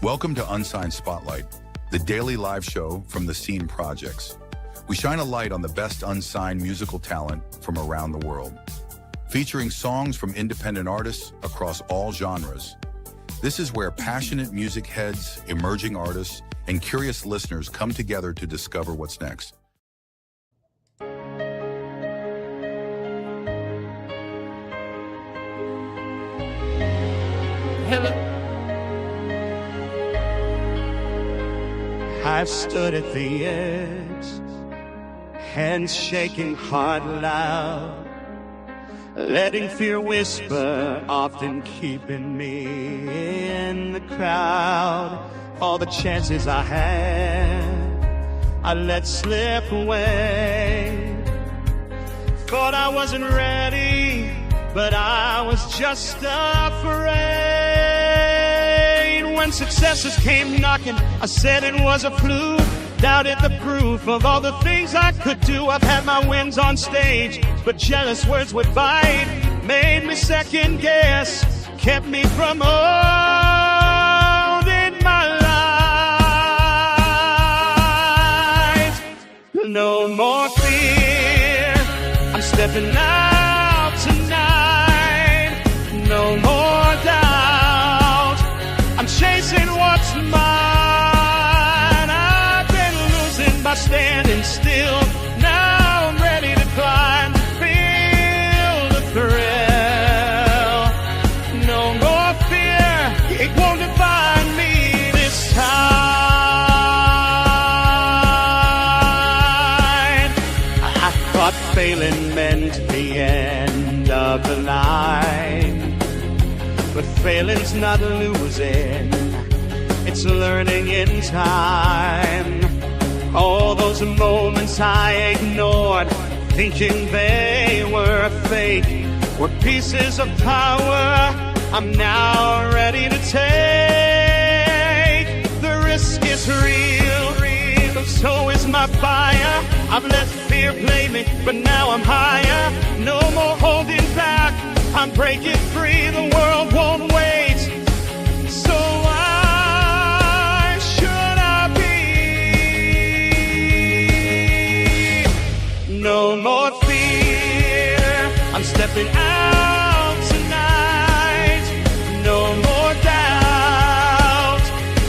Welcome to Unsigned Spotlight, the daily live show from the Scene Projects. We shine a light on the best unsigned musical talent from around the world, featuring songs from independent artists across all genres. This is where passionate music heads, emerging artists, and curious listeners come together to discover what's next. Hello. I've stood at the edge, hands shaking, heart loud, letting fear whisper, often keeping me in the crowd. All the chances I had, I let slip away. Thought I wasn't ready, but I was just afraid. When successes came knocking, I said it was a fluke. Doubted the proof of all the things I could do. I've had my wins on stage, but jealous words would bite. Made me second guess, kept me from owning my life. No more fear, I'm stepping out tonight. No more doubt, I'm chasing what's mine. I've been losing by standing still. Now I'm ready to climb, feel the thrill. No more fear, it won't define me this time. I thought failing meant the end of the line, but failing's not losing, it's learning in time. All those moments I ignored, thinking they were fake, were pieces of power I'm now ready to take. The risk is real, so is my fire. I've let fear play me, but now I'm higher. No more holding back, I'm breaking free. The world won't wait, so why should I be? No more fear, I'm stepping out tonight. No more doubt,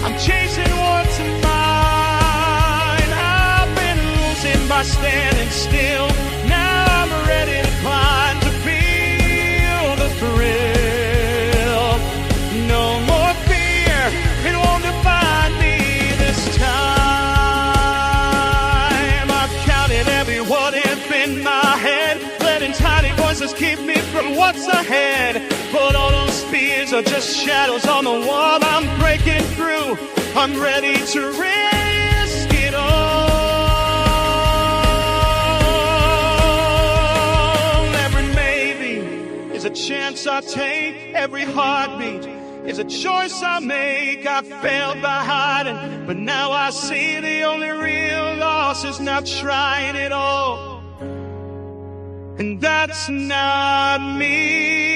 I'm chasing what's mine. I've been losing by standing still. Now I'm ready to climb, to feel the thrill. No more fear, it won't define me this time. I've counted every what if in my head, letting tiny voices keep me from what's ahead. But all those fears are just shadows on the wall. I'm breaking through, I'm ready to risk it all. Every maybe is a chance I take. Every heartbeat is a choice I make. I failed by hiding, but now I see the only real loss is not trying it all. And that's not me.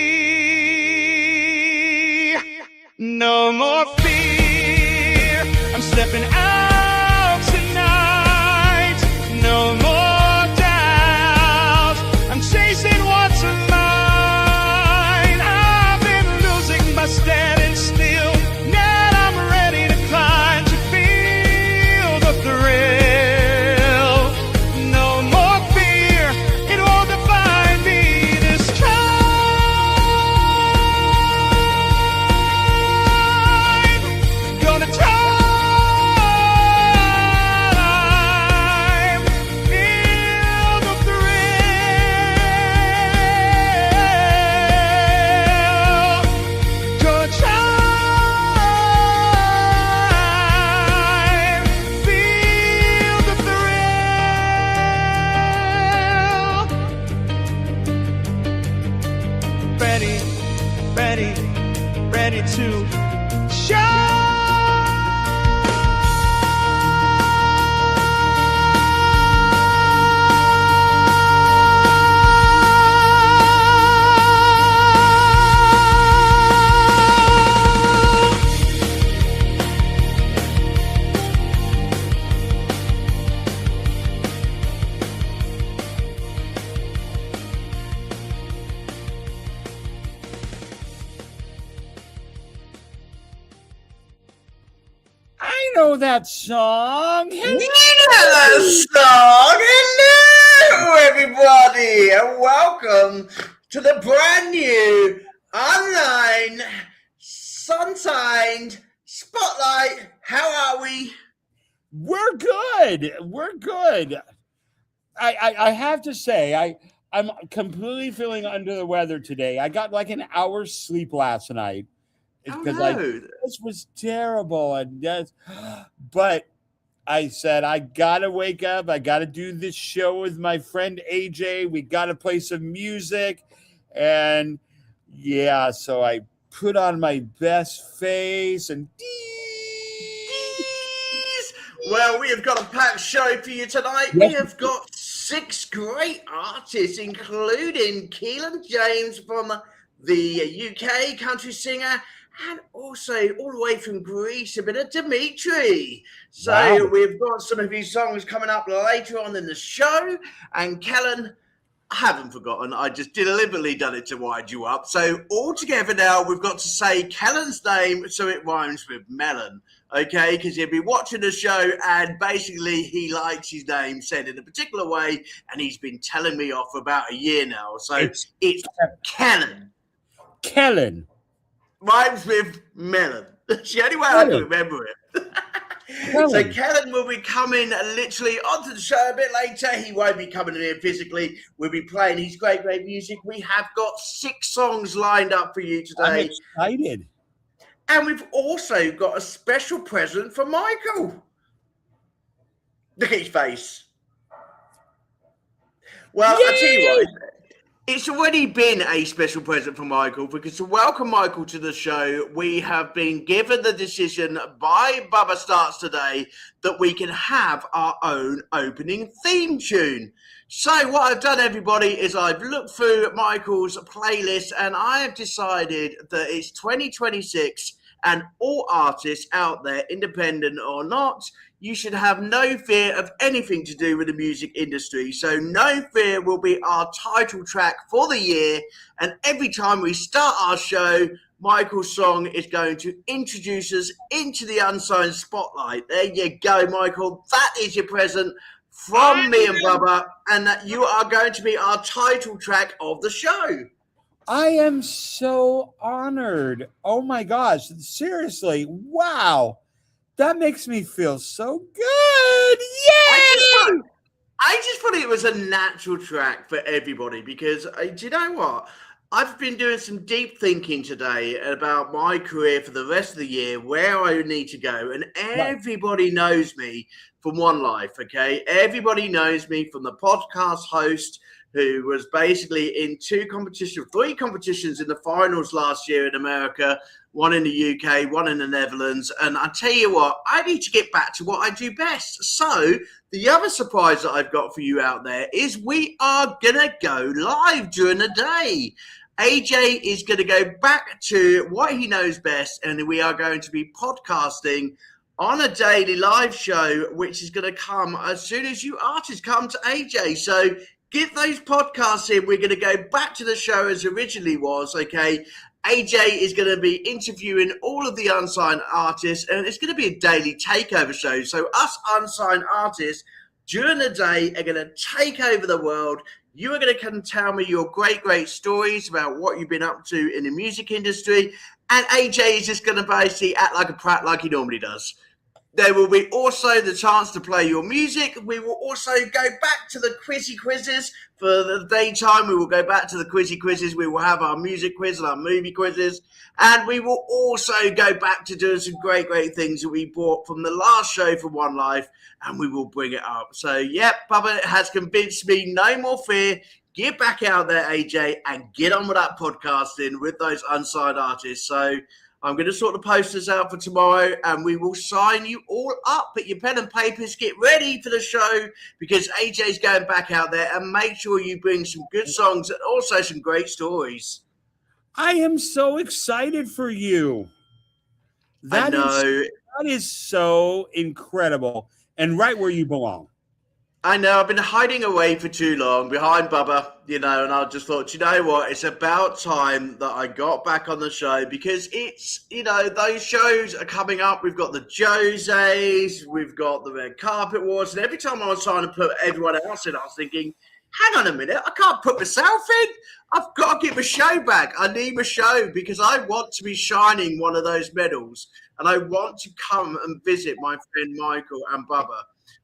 No more fear, I'm stepping out tonight. No more doubt, I'm chasing what's mine. I've been losing by standing still. Now I'm ready to climb, to feel the thrill. No more fear, it won't define me this time. Gonna try know that song. You know that song. Hello, everybody, and welcome to the brand new online Unsigned Spotlight. How are we? We're good. We're good. I have to say, I'm completely feeling under the weather today. I got like an hour's sleep last night because this was terrible, and but I said I gotta wake up. I gotta do this show with my friend AJ. We gotta play some music, and yeah, so I put on my best face and. Well, we have got a packed show for you tonight. Yes. We have got 6 great artists, including Keelan James from the UK, country singer, and also all the way from Greece, a bit of Dimitri. So Wow. we've got some of his songs coming up later on in the show. And Kellen, I haven't forgotten. I just deliberately done it to wind you up. So all together now, we've got to say Kellen's name so it rhymes with melon. Okay, because he'll be watching the show and basically he likes his name said in a particular way, and he's been telling me off for about a year now. So it's Kellen. Kellen. Rhymes with melon. That's the only way I can remember it. So Kellen will be coming literally onto the show a bit later. He won't be coming in here physically. We'll be playing his great music. We have got 6 songs lined up for you today. I'm excited. And we've also got a special present for Michael. Look at his face. Well, I'll tell you what. It's already been a special present for Michael because to welcome Michael to the show, we have been given the decision by Bubba Starts today that we can have our own opening theme tune. So what I've done, everybody, is I've looked through Michael's playlist and I have decided that it's 2026 and all artists out there, independent or not, you should have no fear of anything to do with the music industry. So No Fear will be our title track for the year. And every time we start our show, Michael's song is going to introduce us into the Unsigned Spotlight. There you go, Michael. That is your present from me and Bubba. And that you are going to be our title track of the show. I am so honored. Oh my gosh. Seriously. Wow. That makes me feel so good. Yay! I just thought it was a natural track for everybody because, do you know what? I've been doing some deep thinking today about my career for the rest of the year, where I need to go. And everybody knows me from One Life, okay? Everybody knows me from the podcast host who was basically in 3 competitions in the finals last year in America, 1 in the UK, 1 in the Netherlands. And I tell you what, I need to get back to what I do best. So the other surprise that I've got for you out there is we are going to go live during the day. AJ is going to go back to what he knows best, and we are going to be podcasting on a daily live show, which is going to come as soon as you artists come to AJ. So get those podcasts in. We're going to go back to the show as originally was, okay? AJ is going to be interviewing all of the unsigned artists, and it's going to be a daily takeover show. So us unsigned artists during the day are going to take over the world. You are going to come and tell me your great stories about what you've been up to in the music industry. And AJ is just going to basically act like a prat like he normally does. There will be also the chance to play your music. We will also go back to the quizzes for the daytime. We will go back to the quizzes. We will have our music quiz and our movie quizzes. And we will also go back to doing some great things that we bought from the last show for One Life. And we will bring it up. So, yep, Bubba has convinced me. No more fear. Get back out there, AJ, and get on with that podcasting with those unsigned artists. So I'm going to sort the posters out for tomorrow and we will sign you all up. Put your pen and papers, get ready for the show because AJ's going back out there, and make sure you bring some good songs and also some great stories. I am so excited for you. That is so incredible and right where you belong. I know I've been hiding away for too long behind Bubba, and I just thought, you know what? It's about time that I got back on the show because it's, those shows are coming up. We've got the Jose's, we've got the Red Carpet Wars, and every time I was trying to put everyone else in, I was thinking, hang on a minute, I can't put myself in. I've got to get my show back. I need my show because I want to be shining one of those medals, and I want to come and visit my friend Michael and Bubba.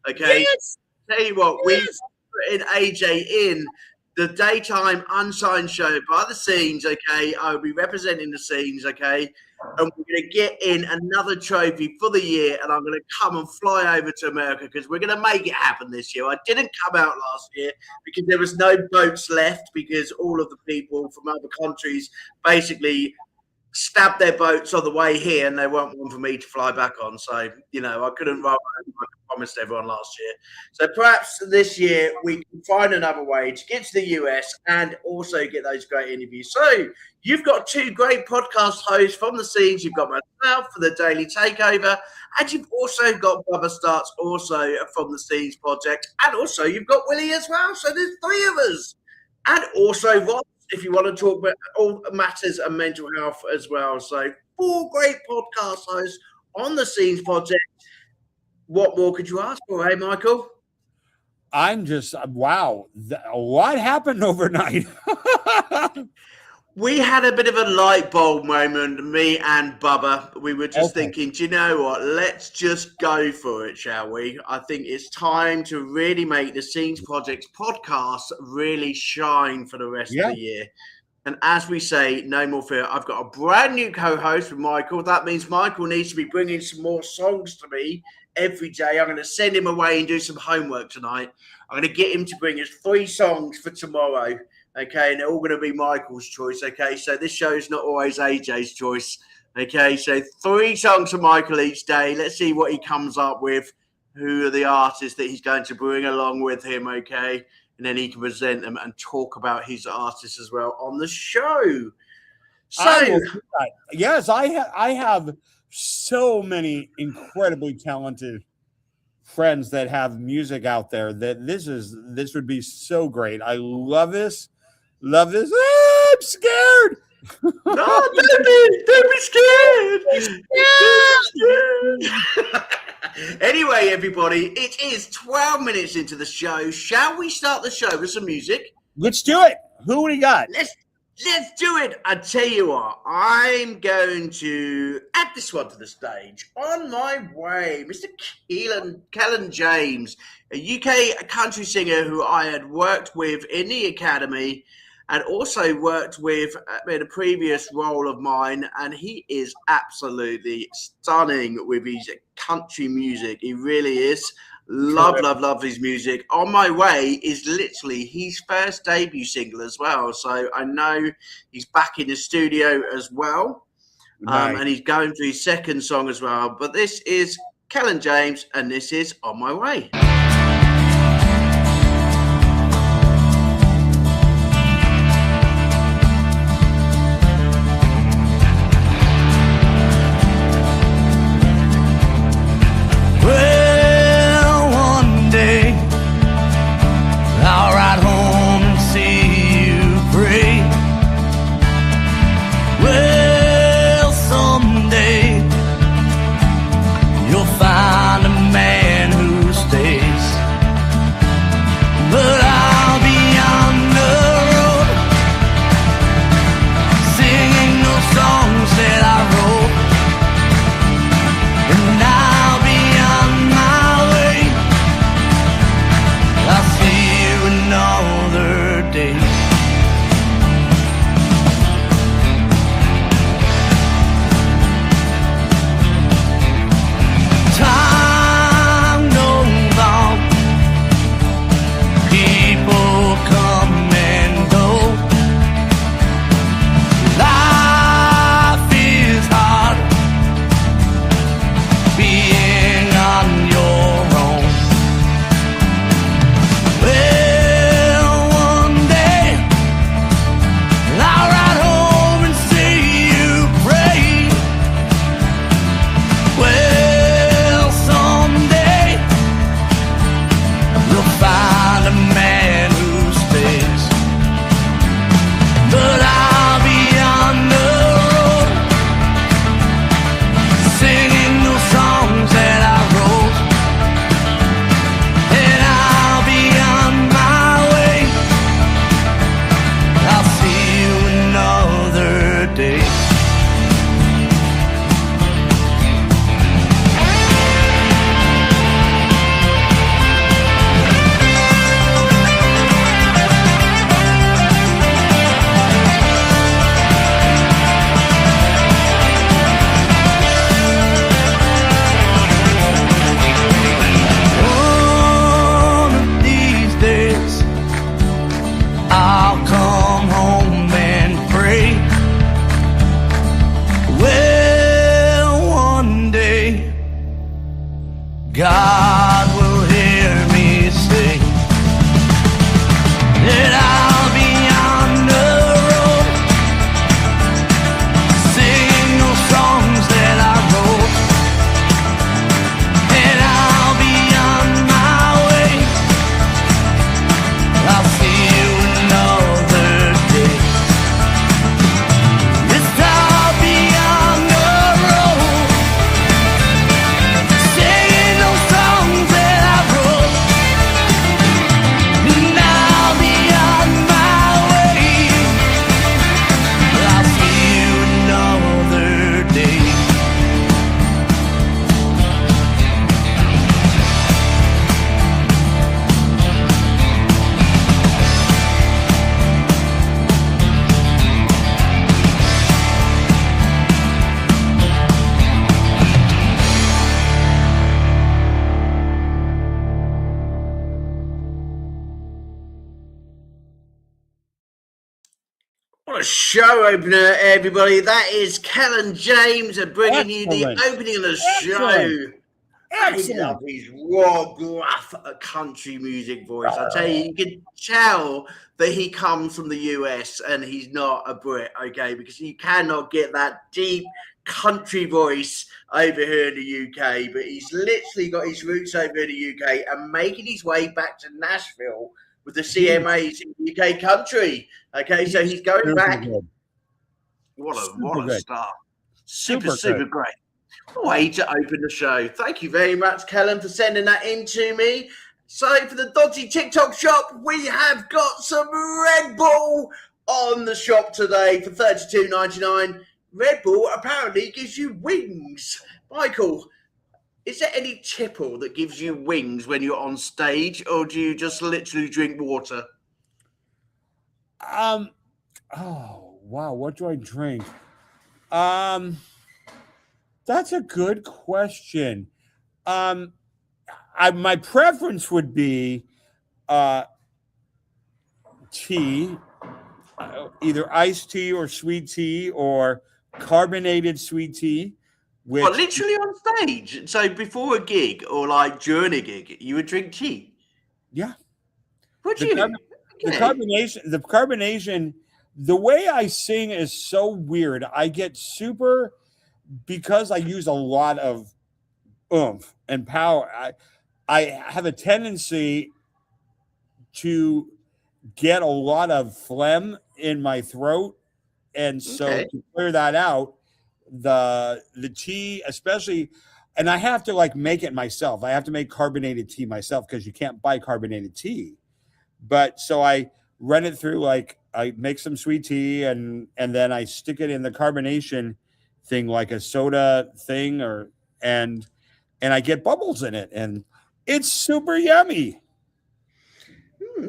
Okay. Yes. Tell you what, we put in AJ in the daytime Unsigned show by the scenes, okay? I will be representing the scenes, okay? And we're going to get in another trophy for the year, and I'm going to come and fly over to America because we're going to make it happen this year. I didn't come out last year because there was no boats left because all of the people from other countries basically stabbed their boats on the way here, and they weren't one for me to fly back on. So, I couldn't roll like I promised everyone last year. So perhaps this year we can find another way to get to the US and also get those great interviews. So you've got two great podcast hosts from the scenes. You've got myself for the Daily Takeover, and you've also got Bubba Starts also from the Scenes Project, and also you've got Willie as well. So there's three of us. And also Rob, if you want to talk about all matters and mental health as well. So 4 great podcast hosts on the Scenes Project. What more could you ask for, Michael? I'm just, wow. What happened overnight? We had a bit of a light bulb moment, me and Bubba. We were just thinking, do you know what? Let's just go for it, shall we? I think it's time to really make the Scenes Project's podcast really shine for the rest of the year. And as we say, no more fear. I've got a brand new co-host with Michael. That means Michael needs to be bringing some more songs to me every day. I'm going to send him away and do some homework tonight. I'm going to get him to bring us 3 songs for tomorrow. Okay, and they're all going to be Michael's choice. Okay, so this show is not always AJ's choice. Okay, so 3 songs for Michael each day. Let's see what he comes up with. Who are the artists that he's going to bring along with him? Okay, and then he can present them and talk about his artists as well on the show. So, yes, I have so many incredibly talented friends that have music out there that this would be so great. I love this. Love this. Ah, I'm scared. No, don't be scared. Don't be scared. Anyway, everybody, it is 12 minutes into the show. Shall we start the show with some music? Let's do it. Who do we got? Let's do it. I tell you what, I'm going to add this one to the stage. On my way, Mr. Cagle James, a UK country singer who I had worked with in the academy and also worked with in a previous role of mine, and he is absolutely stunning with his country music. He really is. Love his music. On My Way is literally his first debut single as well. So I know he's back in the studio as well. Nice. And he's going through his second song as well. But this is Cagle James, and this is On My Way. I'll ride home and see you free. Well, someday you'll find a man who stays. God will hear me sing, and I'll be on the road singing those songs that I wrote, and I'll be on my way. I'll see you another day. Yes, I'll be on the road singing those songs that I wrote, and I'll be on my way. I'll see you another day. What a show opener, everybody. That is Kellen James bringing you the Excellent. opening of the show. Excellent. I Excellent. love his raw, gruff country music voice. I tell you, you can tell that he comes from the US and he's not a Brit, okay? Because you cannot get that deep country voice over here in the UK. But he's literally got his roots over in the UK and making his way back to Nashville with the CMAs in UK country. Okay, so he's going Super back. good. What Super a good. star. Super Super good. great. Way to open the show. Thank you very much, Kellen, for sending that in to me. So for the Dodgy TikTok shop, we have got some Red Bull on the shop today for $32.99. Red Bull apparently gives you wings. Michael, is there any tipple that gives you wings when you're on stage, or do you just literally drink water? Oh wow, what do I drink? That's a good question. My preference would be tea, either iced tea or sweet tea or carbonated sweet tea. Which, Well, literally on stage. So before a gig or like during a gig, you would drink tea. yeah, Would the, you? carb- the carbonation. The way I sing is so weird. I get super because I use a lot of oomph and power. I have a tendency to get a lot of phlegm in my throat, and so Okay. to clear that out, the tea, especially, and I have to like make it myself. I have to make carbonated tea myself because you can't buy carbonated tea. But so I run it through, like I make some sweet tea and then I stick it in the carbonation thing like a soda thing and I get bubbles in it and it's super yummy.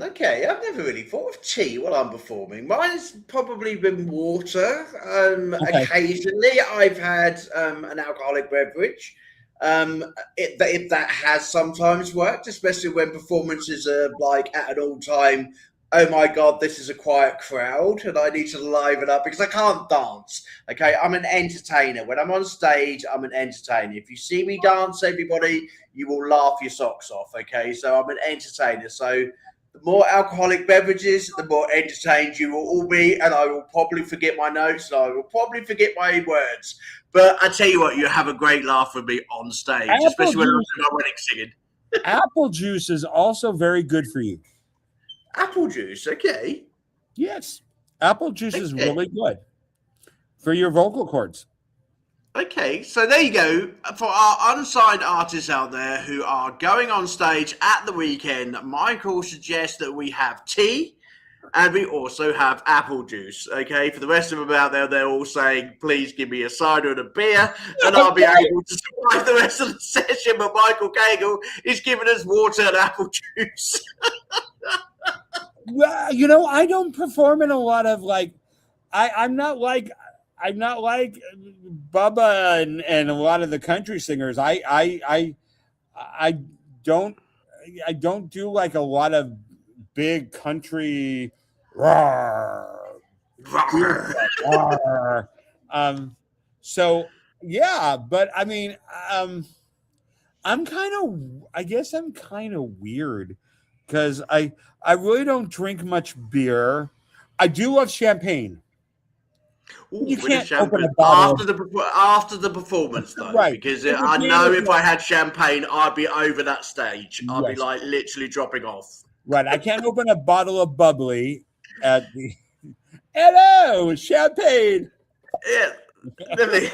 Okay, I've never really thought of tea while I'm performing. Mine's probably been water. Okay. Occasionally, I've had an alcoholic beverage. If that has sometimes worked, especially when performances are like at an all-time, oh my God, this is a quiet crowd and I need to liven up because I can't dance. Okay, I'm an entertainer. When I'm on stage, I'm an entertainer. If you see me dance, everybody, you will laugh your socks off. Okay, so I'm an entertainer. So the more alcoholic beverages, the more entertained you will all be, and I will probably forget my notes and I will probably forget my words. But I tell you what, you have a great laugh with me on stage, especially when I'm at my wedding singing. Apple juice is also very good for you. Apple juice, okay. Yes. Apple juice is Okay. really good for your vocal cords. Okay, so there you go. For our unsigned artists out there who are going on stage at the weekend, Michael suggests that we have tea and we also have apple juice. Okay, for the rest of them out there, they're all saying, please give me a cider and a beer, and I'll be able to survive the rest of the session. But Michael Cagle is giving us water and apple juice. Well, you know, I don't perform in a lot of like, I'm not like Bubba and a lot of the country singers. I don't do like a lot of big country. Rawr, rawr. So yeah, but I mean, I guess I'm kind of weird because I really don't drink much beer. I do love champagne. Ooh, You with can't a open champagne a bottle. after the performance though, Right. because If I you're know doing if I had champagne, I'd be over that stage. I'd be Yes. like literally dropping off. Right. I can't open a bottle of bubbly at the hello champagne. Yeah, definitely.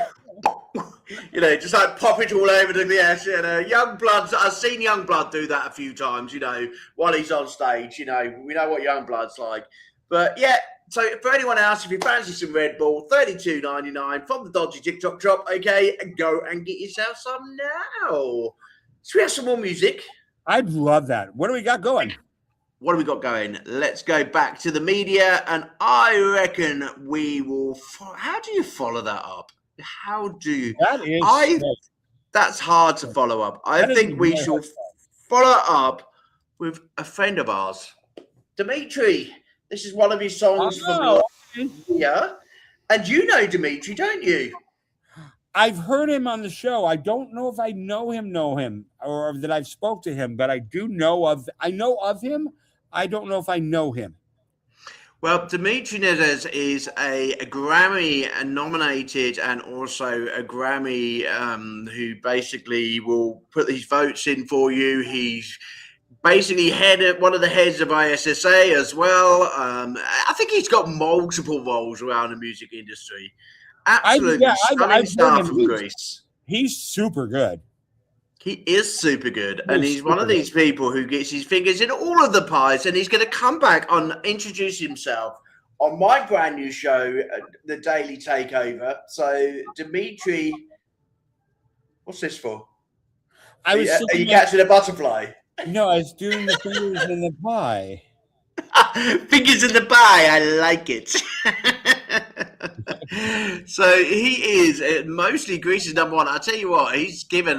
You know, just like pop it all over the glass. You know, Youngblood's. I've seen Youngblood do that a few times. You know, while he's on stage. You know, we know what Youngblood's like. But yeah, so for anyone else, if you fancy some Red Bull, $32.99 from the dodgy TikTok shop. Okay, go and get yourself some now. So we have some more music. I'd love that. What do we got going? What do we got going? Let's go back to the media, and I reckon we will. How do you follow that up? How do you? That is. That's hard to follow up. I think we shall follow up with a friend of ours, Dimitri. This is one of his songs from last year, and you know Dimitri, don't you? I've heard him on the show. I don't know if I know him, or that I've spoke to him, but I know of him. I don't know if I know him. Well, Dimitri Nedes is a Grammy nominated and also a Grammy who basically will put these votes in for you. He's basically one of the heads of ISSA as well. I think he's got multiple roles around the music industry. Absolutely stunning star from Greece. He's super good. He is super good, and he's one of these people who gets his fingers in all of the pies, and he's going to come back and introduce himself on my brand new show, The Daily Takeover. So, Dimitri, what's this for? Are you catching a butterfly? No, I was doing the fingers in the pie. Fingers in the pie, I like it. So he is mostly Greece's number one. I tell you what, he's given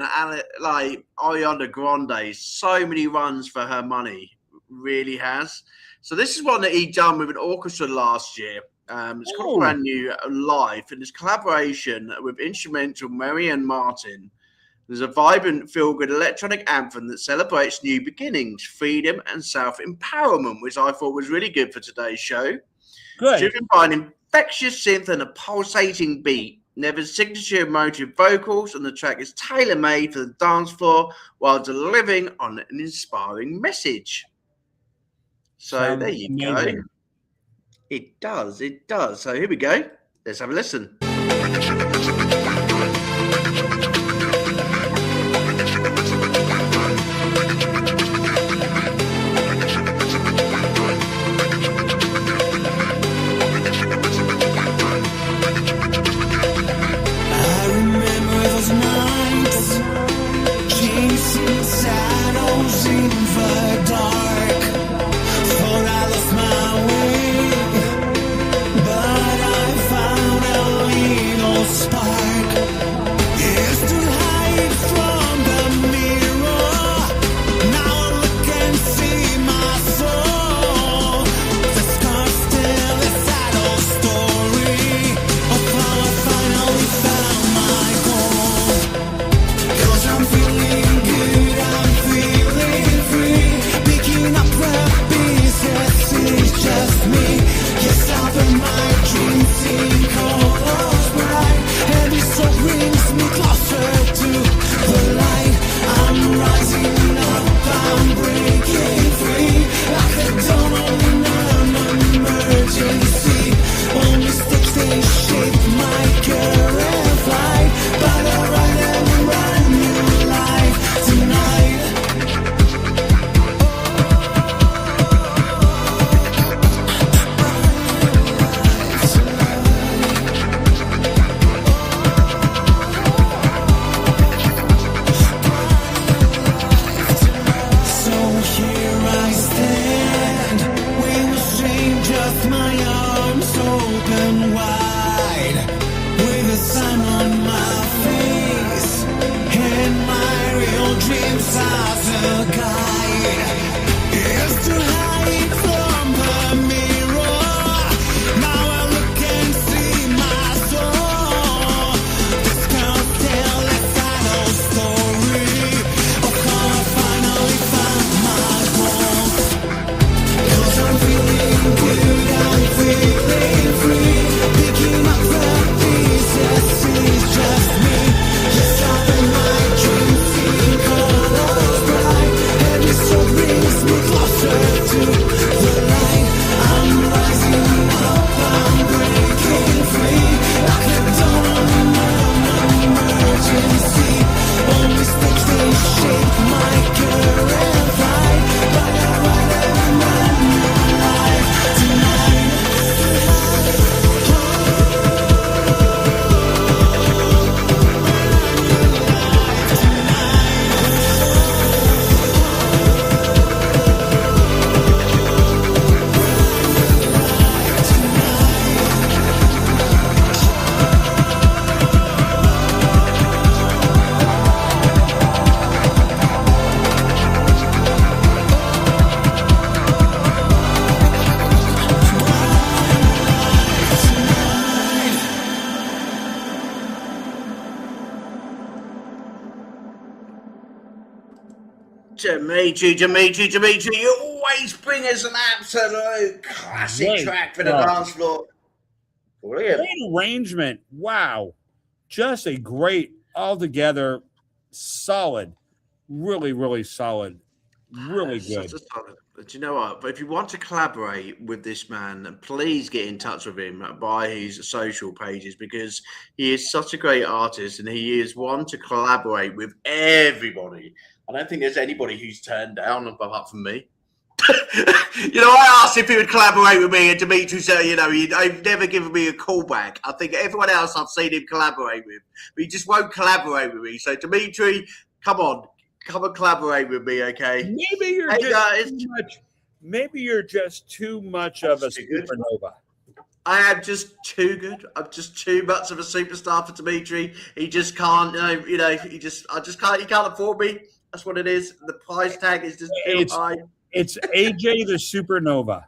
like Ariana Grande so many runs for her money, really has. So this is one that he done with an orchestra last year. It's called Brand New Life, and it's collaboration with instrumental Marianne Martin. There's a vibrant, feel-good electronic anthem that celebrates new beginnings, freedom, and self-empowerment, which I thought was really good for today's show. Good. Driven by an infectious synth and a pulsating beat. Never's signature emotive vocals, and the track is tailor-made for the dance floor while delivering on an inspiring message. So there you go. It does. So here we go. Let's have a listen. Dimitri, you always bring us an absolute classic track for the dance floor. Brilliant. Great arrangement. Wow. Just a great, altogether solid, really, really solid, really good. Such a solid. But you know what? But if you want to collaborate with this man, please get in touch with him by his social pages because he is such a great artist and he is one to collaborate with everybody. I don't think there's anybody who's turned down apart from me. I asked if he would collaborate with me, and Dimitri said, I've never given me a call back. I think everyone else I've seen him collaborate with, but he just won't collaborate with me. So, Dimitri, come and collaborate with me, okay? Maybe you're too much. Maybe you're just too much of a supernova. I am just too good. I'm just too much of a superstar for Dimitri. He just can't, he can't afford me. That's what it is. The price tag is just too high. It's AJ the Supernova.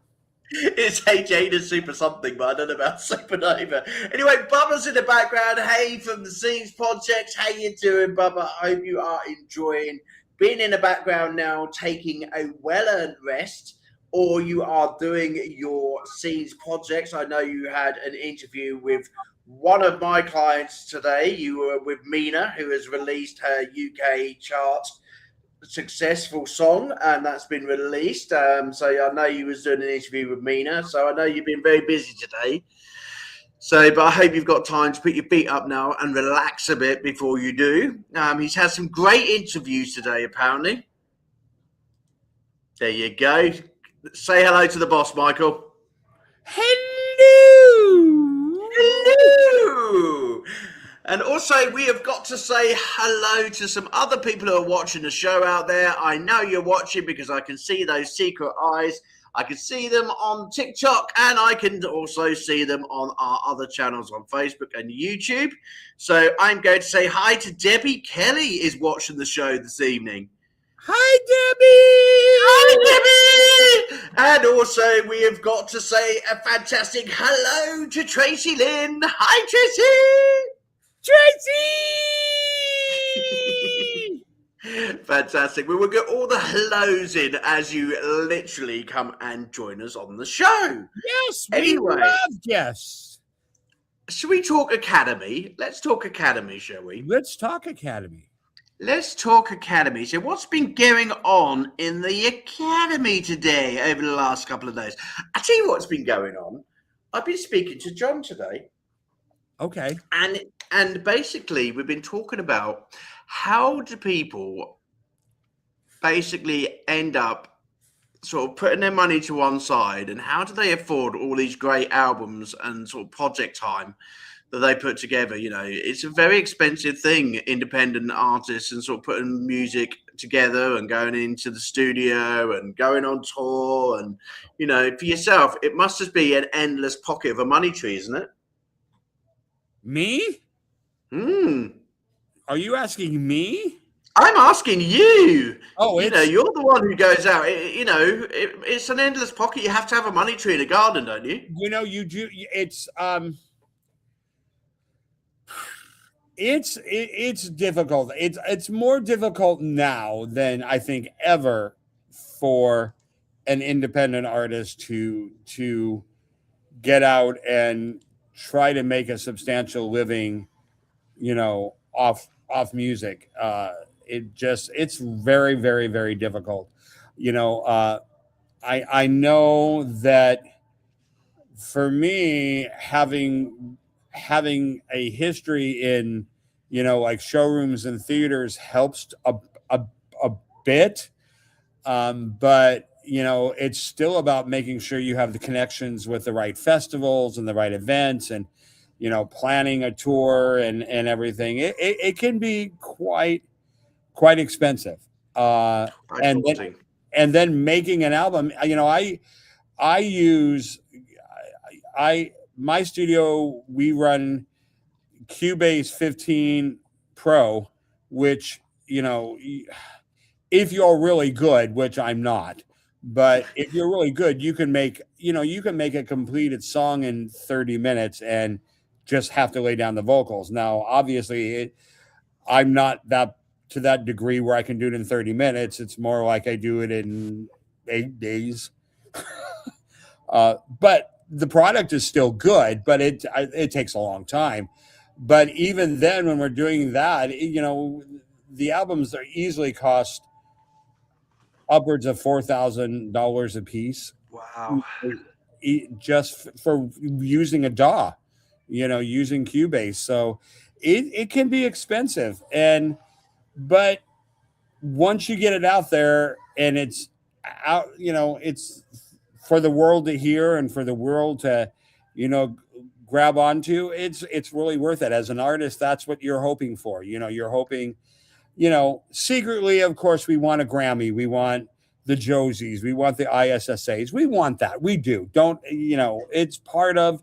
It's AJ the Super something, but I don't know about Supernova. Anyway, Bubba's in the background. Hey, from the Scenes Project. How you doing, Bubba? I hope you are enjoying being in the background now, taking a well-earned rest, or you are doing your Scenes Projects. I know you had an interview with one of my clients today. You were with Mina, who has released her UK chart successful song, and that's been released. So I know you was doing an interview with Mina, so I know you've been very busy today. But I hope you've got time to put your feet up now and relax a bit before you do. He's had some great interviews today, apparently. There you go. Say hello to the boss, Michael. Hello. Hello. And also, we have got to say hello to some other people who are watching the show out there. I know you're watching because I can see those secret eyes. I can see them on TikTok, and I can also see them on our other channels on Facebook and YouTube. So I'm going to say hi to Debbie Kelly is watching the show this evening. Hi, Debbie! Hi, Debbie! And also, we have got to say a fantastic hello to Tracy Lynn. Hi, Tracy! Tracy! Fantastic. We will get all the hellos in as you literally come and join us on the show. Yes, we love guests. Should we talk Academy? Let's talk Academy, shall we? Let's talk Academy. Let's talk Academy. So what's been going on in the Academy today over the last couple of days? I'll tell you what's been going on. I've been speaking to John today. Okay. And basically, we've been talking about how do people basically end up sort of putting their money to one side, and how do they afford all these great albums and sort of project time that they put together? It's a very expensive thing, independent artists and sort of putting music together and going into the studio and going on tour. And, for yourself, it must just be an endless pocket of a money tree, isn't it? Me? Are you asking me? I'm asking you. Oh, you're the one who goes out. It's an endless pocket. You have to have a money tree in a garden, don't you? You do. It's difficult. It's more difficult now than I think ever for an independent artist to get out and try to make a substantial living, off music. It's very, very, very difficult. I know that for me, having a history in, like showrooms and theaters helps a bit. But it's still about making sure you have the connections with the right festivals and the right events, and planning a tour and everything. It can be quite expensive. And then making an album. My studio, we run Cubase 15 Pro, which if you're really good, which I'm not, but if you're really good, you can make a completed song in 30 minutes and just have to lay down the vocals. Now, obviously, I'm not that to that degree where I can do it in 30 minutes. It's more like I do it in 8 days. But the product is still good, but it takes a long time. But even then, when we're doing that, the albums are easily cost upwards of $4,000 a piece. Wow. Just for using a DAW, using Cubase. So it can be expensive. But once you get it out there and it's out, it's for the world to hear and for the world to, grab onto, it's really worth it. As an artist, that's what you're hoping for. You're hoping, secretly, of course, we want a Grammy, we want the Josies, we want the ISSAs, we want that. We do. It's part of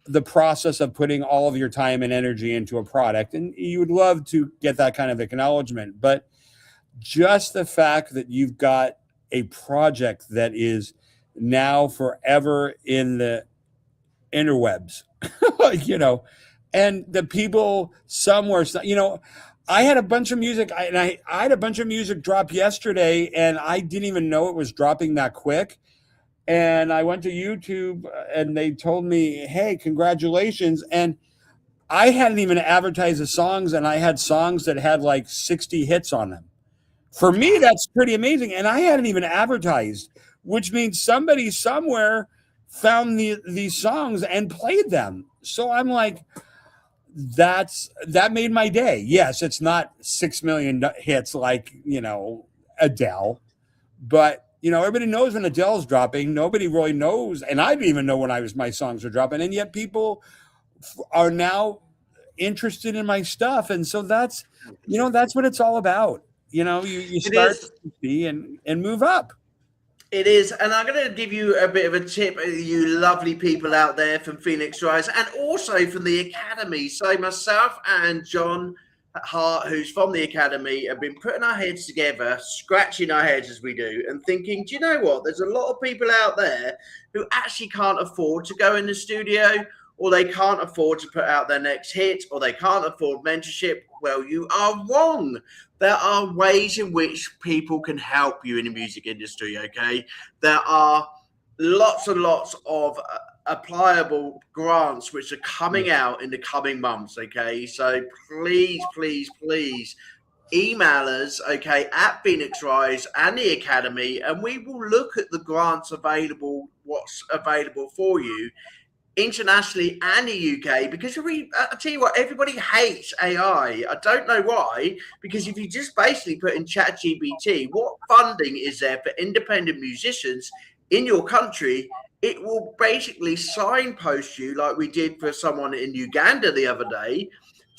the process of putting all of your time and energy into a product, and you would love to get that kind of acknowledgement. But just the fact that you've got a project that is now forever in the interwebs, and the people somewhere, I had a bunch of music, I had a bunch of music drop yesterday, and I didn't even know it was dropping that quick. And I went to YouTube, and they told me, "Hey, congratulations!" And I hadn't even advertised the songs, and I had songs that had like 60 hits on them. For me, that's pretty amazing, and I hadn't even advertised, which means somebody somewhere found these songs and played them. So I'm like, that made my day. Yes, it's not 6 million hits like, Adele, but everybody knows when Adele's dropping. Nobody really knows, and I didn't even know when my songs were dropping, and yet people are now interested in my stuff, and so that's what it's all about. You start to see and move up. It is, and I'm going to give you a bit of a tip, you lovely people out there from Phoenix Rise, and also from the Academy. So myself and John Hart, who's from the Academy, have been putting our heads together, scratching our heads as we do, and thinking, do you know what? There's a lot of people out there who actually can't afford to go in the studio, or they can't afford to put out their next hit, or they can't afford mentorship. Well, you are wrong. There are ways in which people can help you in the music industry, okay? There are lots and lots of applicable grants which are coming out in the coming months, okay? So please, please, please email us, okay, at Phoenix Rise and the Academy, and we will look at the grants available, what's available for you internationally and the UK, because I tell you what, everybody hates AI. I don't know why, because if you just basically put in ChatGPT, what funding is there for independent musicians in your country, it will basically signpost you, like we did for someone in Uganda the other day,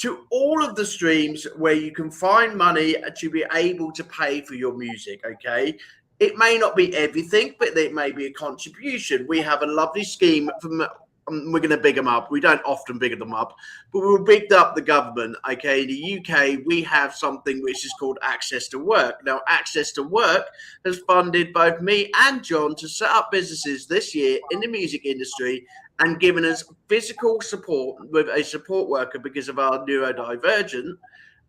to all of the streams where you can find money to be able to pay for your music, okay? It may not be everything, but it may be a contribution. We have a lovely scheme from... we're going to big them up. We don't often big them up, but we've bigged up the government. Okay, in the UK, we have something which is called Access to Work. Now, Access to Work has funded both me and John to set up businesses this year in the music industry and given us physical support with a support worker because of our neurodivergent,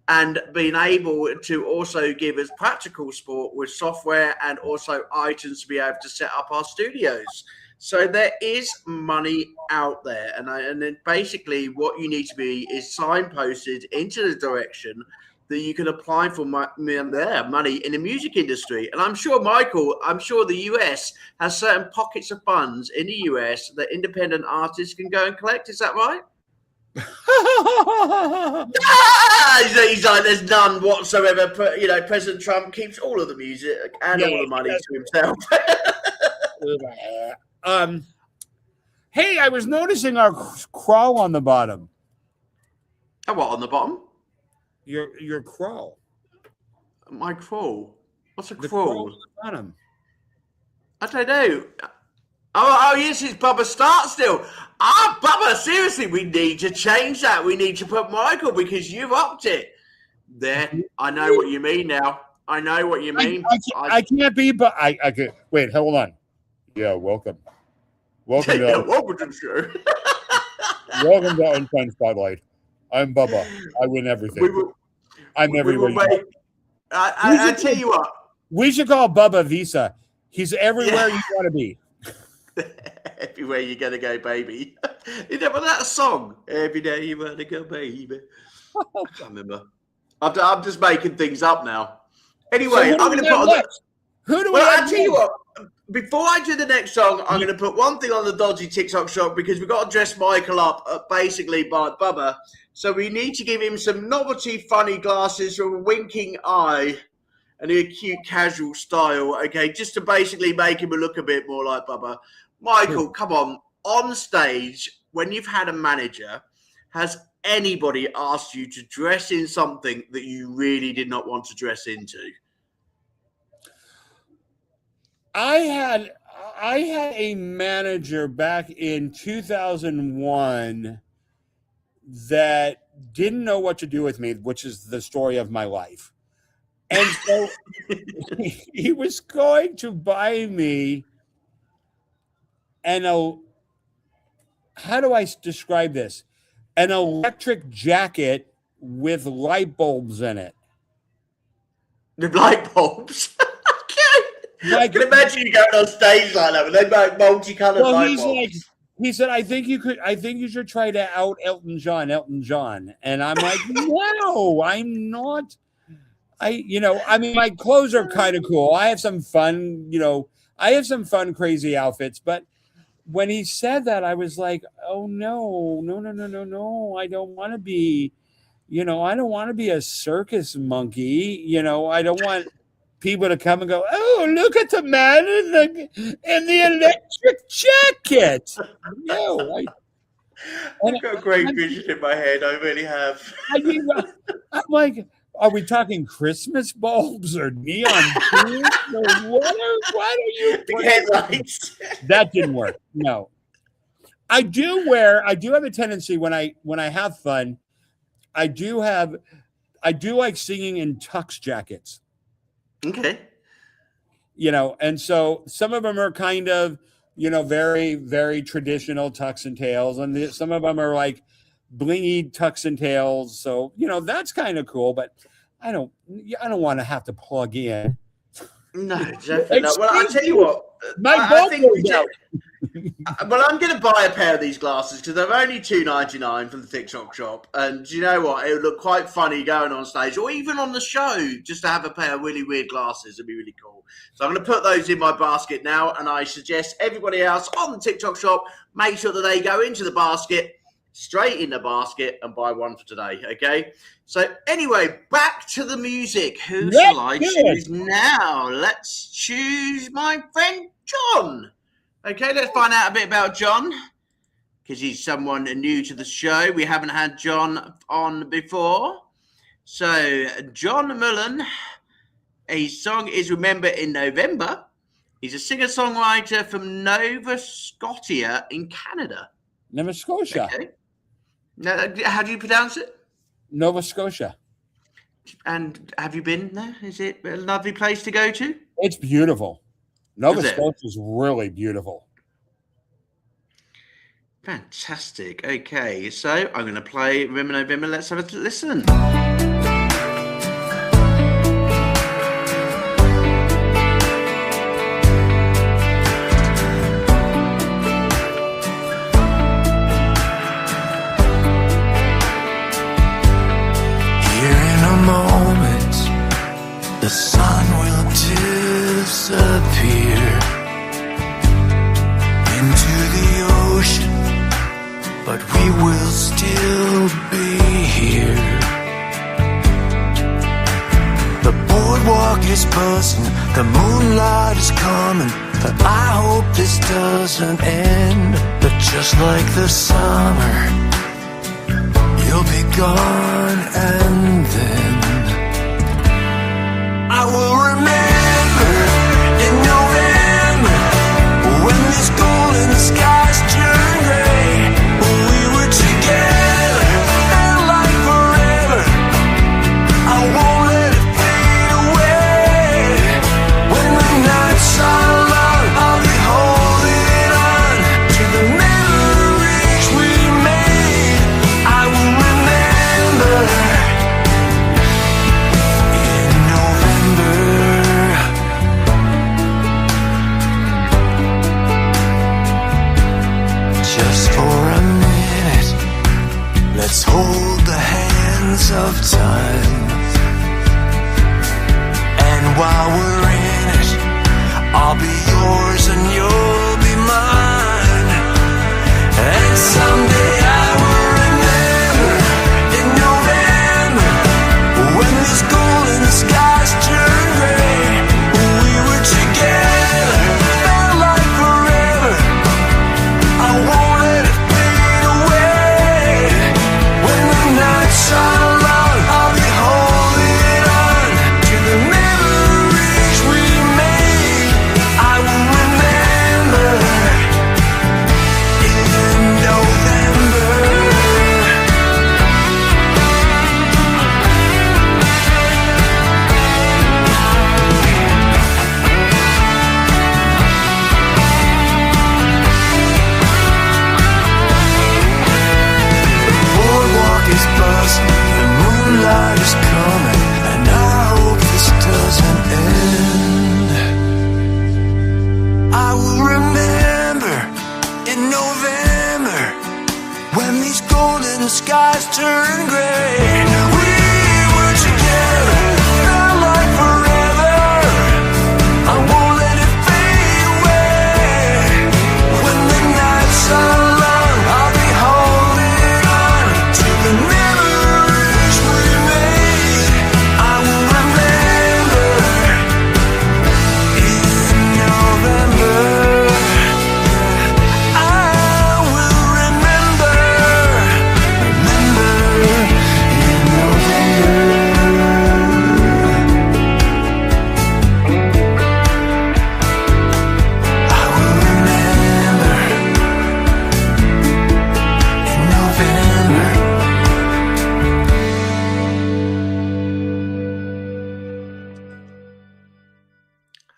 and being able to also give us practical support with software and also items to be able to set up our studios. So there is money out there, and then basically what you need to be is signposted into the direction that you can apply for money in the music industry. And I'm sure, Michael, the US has certain pockets of funds in the US that independent artists can go and collect. Is that right? He's like, there's none whatsoever. President Trump keeps all of the music and all the money to himself. Hey, I was noticing our crawl on the bottom. What on the bottom? Your crawl. My crawl. What's a The crawl? crawl on the bottom. I don't know. Oh yes, it's Bubba Start still. Bubba, seriously, we need to change that. We need to put Michael because you've upped it. There, I know what you mean now. I know what you mean. I can't be, but I could. Wait, hold on. Yeah, welcome. Welcome to the show. Welcome to Unsigned Spotlight. I'm Bubba. I win everything. I'm everywhere. I tell you what. We should call Bubba Visa. He's everywhere you want to be. Everywhere you're going to go, baby. You know, but that song, every day you want to go, baby. I can't remember. I'm just making things up now. Anyway, I'm going to put on the... Who do we Well, have I'll tell you what. Before I do the next song, I'm going to put one thing on the dodgy TikTok shop because we've got to dress Michael up basically by Bubba. So we need to give him some novelty funny glasses with a winking eye and a cute casual style, okay, just to basically make him look a bit more like Bubba. Michael, come on stage, when you've had a manager, has anybody asked you to dress in something that you really did not want to dress into? I had a manager back in 2001 that didn't know what to do with me, which is the story of my life. And so he was going to buy me how do I describe this? An electric jacket with light bulbs in it. The light bulbs? I can imagine you going on stage like that with they make multicolored light bulbs. He said, I think you should try to out Elton John. And I'm like, no, I'm not. My clothes are kind of cool. I have some fun, crazy outfits. But when he said that, I was like, oh no. I don't want to be, I don't want to be a circus monkey. I don't want people to come and go, oh, look at the man in the electric jacket. No, I've got a great vision in my head. I really have. I'm like, are we talking Christmas bulbs or neon tubes? Or what are you? Headlights. That didn't work. No, I do have a tendency when I have fun. I do like singing in tux jackets. Okay. And so some of them are kind of, very, very traditional tux and tails. And some of them are like blingy tux and tails. So, that's kind of cool, but I don't want to have to plug in. No, definitely not. Well, I'll tell you what. Well, I'm going to buy a pair of these glasses because they're only $2.99 from the TikTok shop. And do you know what? It would look quite funny going on stage or even on the show just to have a pair of really weird glasses. It'd be really cool. So I'm going to put those in my basket now. And I suggest everybody else on the TikTok shop, make sure that they go into the basket, straight in the basket and buy one for today. Okay. So anyway, back to the music. Who shall I choose now? Let's choose my friend John. Okay, let's find out a bit about John because he's someone new to the show. We haven't had John on before. So, John Mullen, his song is Remember in November. He's a singer-songwriter from Nova Scotia in Canada. Nova Scotia. Okay. Now, how do you pronounce it? Nova Scotia. And have you been there? Is it a lovely place to go to? It's beautiful. Nova Scotia is really beautiful. Fantastic. Okay, so I'm going to play Remember November. Let's have a listen. Here in a moment, the sun will disappear into the ocean, but we will still be here. The boardwalk is buzzing, the moonlight is coming, but I hope this doesn't end. But just like the summer, you'll be gone, and then I will remember in November when this golden skies turn gray. We were together and like forever. I won't let it fade away. When the nights are long, I'll be holding on to the memories we made. I will remember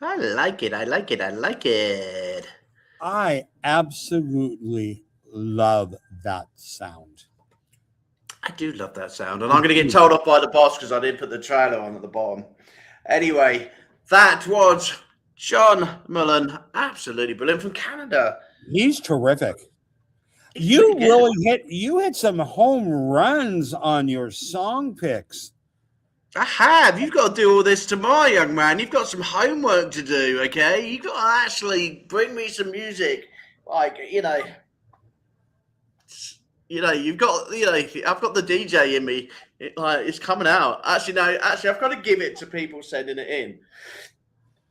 I like it. I like it. I like it. I absolutely love that sound. I do love that sound, and I'm going to get told off by the boss because I didn't put the trailer on at the bottom. Anyway, that was John Mullen, absolutely brilliant from Canada. He's terrific. He's pretty good. You hit some home runs on your song picks. I have. You've got to do all this tomorrow, young man. You've got some homework to do, okay? You've got to actually bring me some music. Like, you've got, I've got the DJ in me. It's coming out. Actually, no, I've got to give it to people sending it in.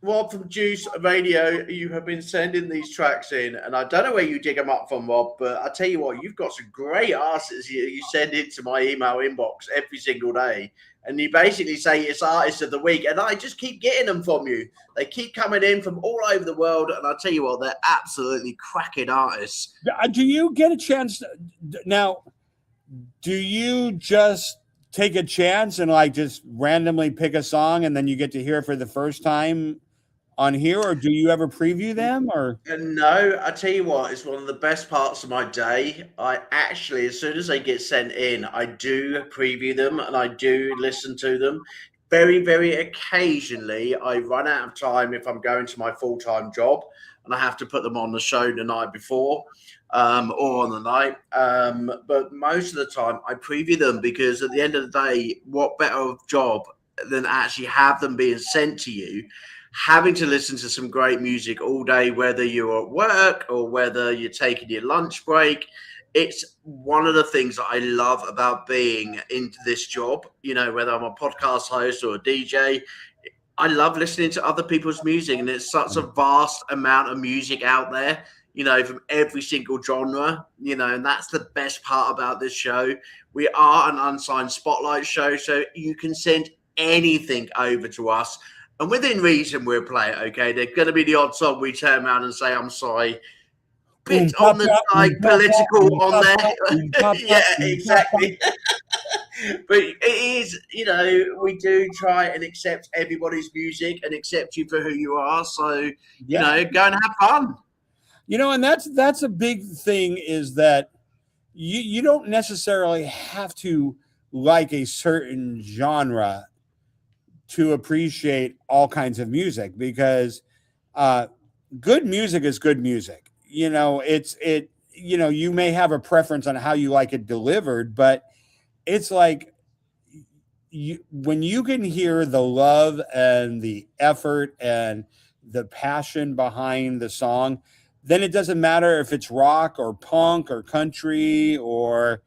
Rob from Juice Radio, you have been sending these tracks in, and I don't know where you dig them up from, Rob, but I tell you what, you've got some great artists you send into my email inbox every single day, and you basically say it's artist of the week, and I just keep getting them from you. They keep coming in from all over the world, and I tell you what, they're absolutely cracking artists. Do you get a chance now? Do you just take a chance and like just randomly pick a song, and then you get to hear it for the first time on here, or do you ever preview them? Or no, I tell you what, it's one of the best parts of my day. I actually, as soon as they get sent in, I do preview them and I do listen to them. Very, very occasionally, I run out of time if I'm going to my full-time job and I have to put them on the show the night before or on the night. But most of the time, I preview them because at the end of the day, what better job than actually have them being sent to you, having to listen to some great music all day, whether you're at work or whether you're taking your lunch break. It's one of the things that I love about being into this job, whether I'm a podcast host or a DJ. I love listening to other people's music, and it's such a vast amount of music out there, from every single genre, and that's the best part about this show. We are an unsigned spotlight show, so you can send anything over to us. And within reason, we'll play it, okay? There's going to be the odd song we turn around and say, I'm sorry. Bit on the political on there. Yeah, exactly. But it is, we do try and accept everybody's music and accept you for who you are. So, go and have fun. And that's a big thing, is that you don't necessarily have to like a certain genre to appreciate all kinds of music, because good music is good music. You may have a preference on how you like it delivered, but it's like when you can hear the love and the effort and the passion behind the song, then it doesn't matter if it's rock or punk or country or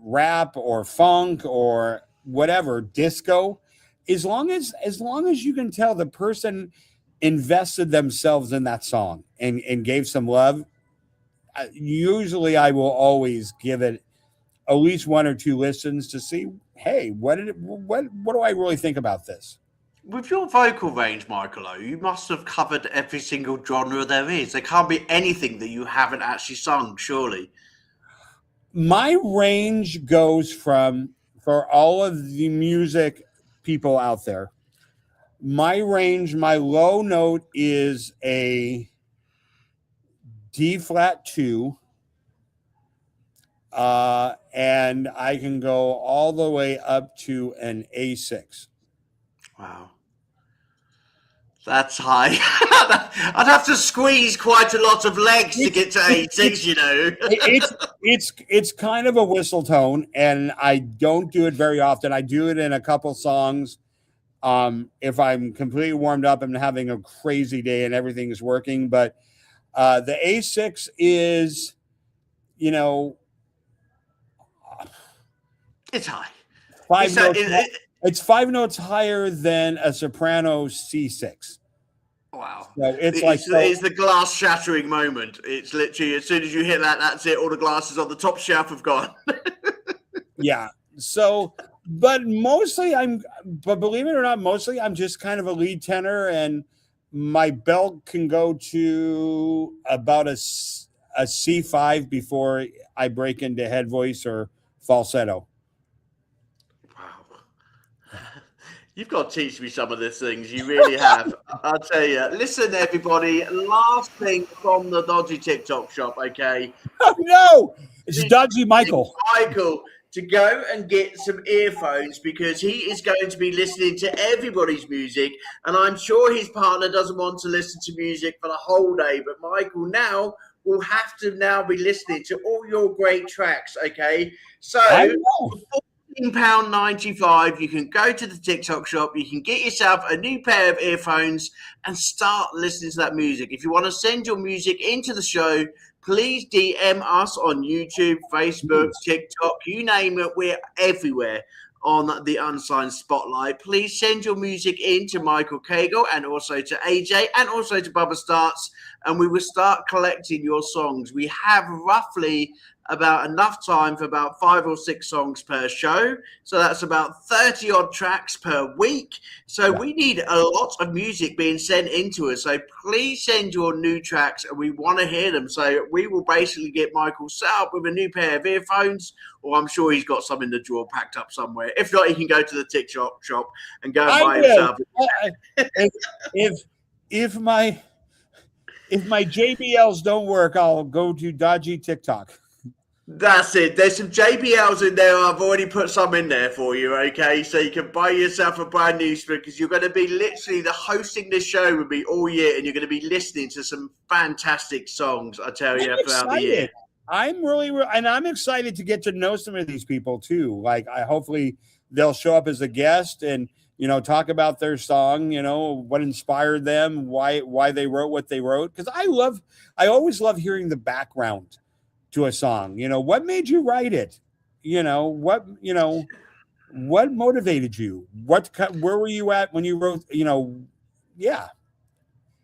rap or funk or whatever, disco, as long as you can tell the person invested themselves in that song and gave some love. Usually I will always give it at least one or two listens to see, hey, what do I really think about this? With your vocal range, Michael, you must have covered every single genre there is. There can't be anything that you haven't actually sung, surely. My range goes from, for all of the music people out there, my range, my low note is a D flat 2, and I can go all the way up to an A6. Wow. That's high. I'd have to squeeze quite a lot of legs to get to A6, It's kind of a whistle tone, and I don't do it very often. I do it in a couple songs. If I'm completely warmed up and having a crazy day and everything is working, but the A6 is, it's high. It's 5 notes higher than a soprano C6. Wow. So it's the glass shattering moment. It's literally, as soon as you hit that, that's it. All the glasses on the top shelf have gone. Yeah. So, but believe it or not, mostly I'm just kind of a lead tenor, and my belt can go to about a C5 before I break into head voice or falsetto. You've got to teach me some of these things. You really have. I'll tell you. Listen, everybody. Last thing from the Dodgy TikTok shop, okay? Oh, no. It's Dodgy Michael. Michael to go and get some earphones because he is going to be listening to everybody's music. And I'm sure his partner doesn't want to listen to music for the whole day. But Michael now will have to now be listening to all your great tracks, okay? So £14.95, you can go to the TikTok shop, you can get yourself a new pair of earphones and start listening to that music. If you want to send your music into the show, please DM us on YouTube, Facebook, TikTok, you name it, we're everywhere on the Unsigned Spotlight. Please send your music in to Michael Cagle and also to AJ and also to Bubba Starts, and we will start collecting your songs. We have roughly about enough time for about 5 or 6 songs per show. So that's about 30 odd tracks per week. So we need a lot of music being sent into us. So please send your new tracks and we want to hear them. So we will basically get Michael set up with a new pair of earphones, or I'm sure he's got some in the drawer packed up somewhere. If not, he can go to the TikTok shop and go and buy himself. If my JBLs don't work, I'll go to Dodgy TikTok. That's it. There's some JBLs in there. I've already put some in there for you, okay? So you can buy yourself a brand new speaker because you're going to be literally hosting this show with me all year and you're going to be listening to some fantastic songs, I tell you, throughout the year. I'm I'm excited to get to know some of these people too. Like hopefully they'll show up as a guest and, talk about their song, what inspired them, why they wrote what they wrote. Because I always love hearing the background to a song. What made you write it? What motivated you? Where were you at when you wrote, yeah.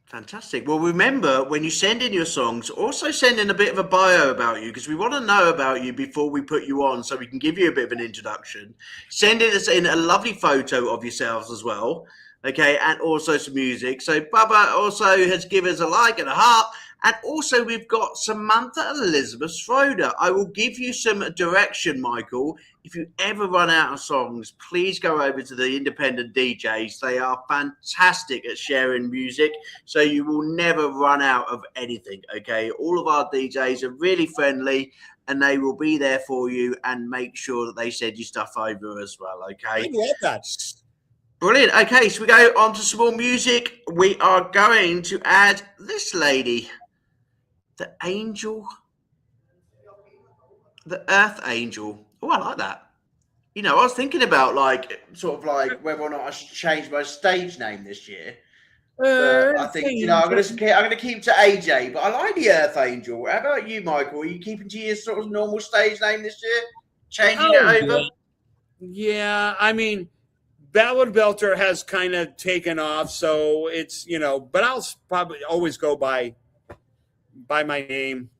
Fantastic. Well, remember, when you send in your songs, also send in a bit of a bio about you because we want to know about you before we put you on so we can give you a bit of an introduction. Send us in a lovely photo of yourselves as well, okay, and also some music. So Bubba also has given us a like and a heart. And also, we've got Samantha Elizabeth Schroeder. I will give you some direction, Michael. If you ever run out of songs, please go over to the independent DJs. They are fantastic at sharing music, so you will never run out of anything, okay? All of our DJs are really friendly, and they will be there for you and make sure that they send you stuff over as well, okay? I love that. Brilliant. Okay, so we go on to some more music. We are going to add this lady. The angel, the earth angel. Oh, I like that. I was thinking about whether or not I should change my stage name this year. I think I'm going to keep to AJ, but I like the Earth Angel. How about you, Michael? Are you keeping to your sort of normal stage name this year? Changing it over? Yeah, I mean, Ballad Belter has kind of taken off, so it's but I'll probably always go by my name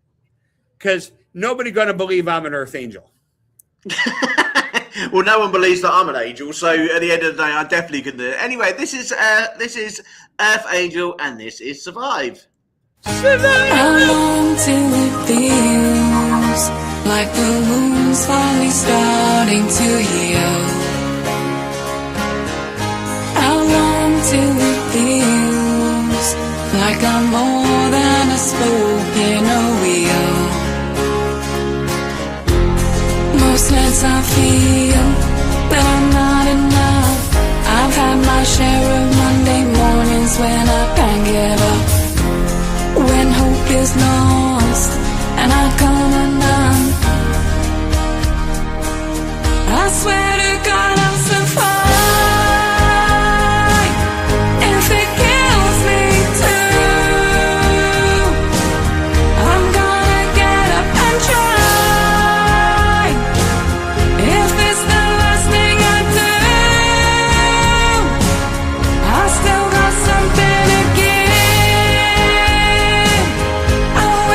because nobody gonna believe I'm an Earth Angel. Well, no one believes that I'm an angel, so at the end of the day I definitely can do it. Anyway, this is Earth Angel and this is Survive. How long till it feels like the moon's finally starting to heal? How long till it feels like I'm more than a spoke in a wheel? Most nights I feel that I'm not enough. I've had my share of Monday mornings when I can't get up, when hope is lost and I come undone. I swear to God I'll survive. If it kills me too, I'm gonna get up and try. If it's the last thing I do, I still got something to give. Oh,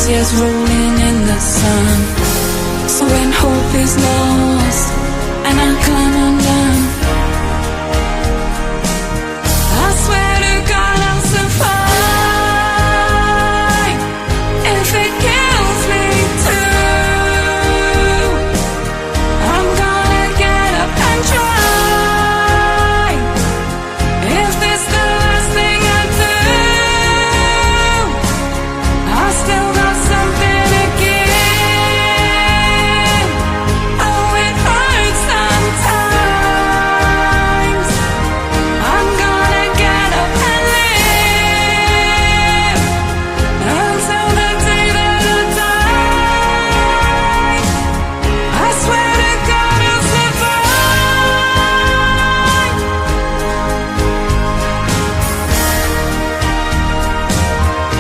tears rolling in the sun. So when hope is lost and I climb undone, I swear to God I'll survive. If it kills me too, I'm gonna get up and try. If this the last thing I do, I still got something to give. Oh, it hurts sometimes. I'm gonna get up and live until the day that I die. I swear to God I'll survive.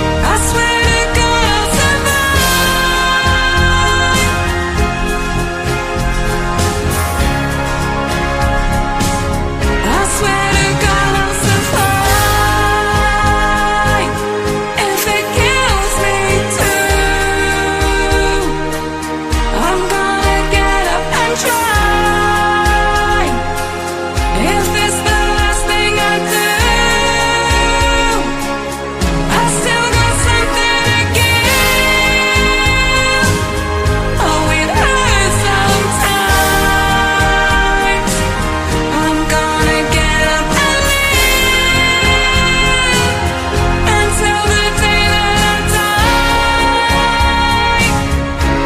I swear to God I'll survive. I swear to God I'll survive. If it kills me too, I'm gonna get up and try. If this the last thing I do, I still got something to give. Oh, it hurts sometimes. I'm gonna get up and live until the day that I die.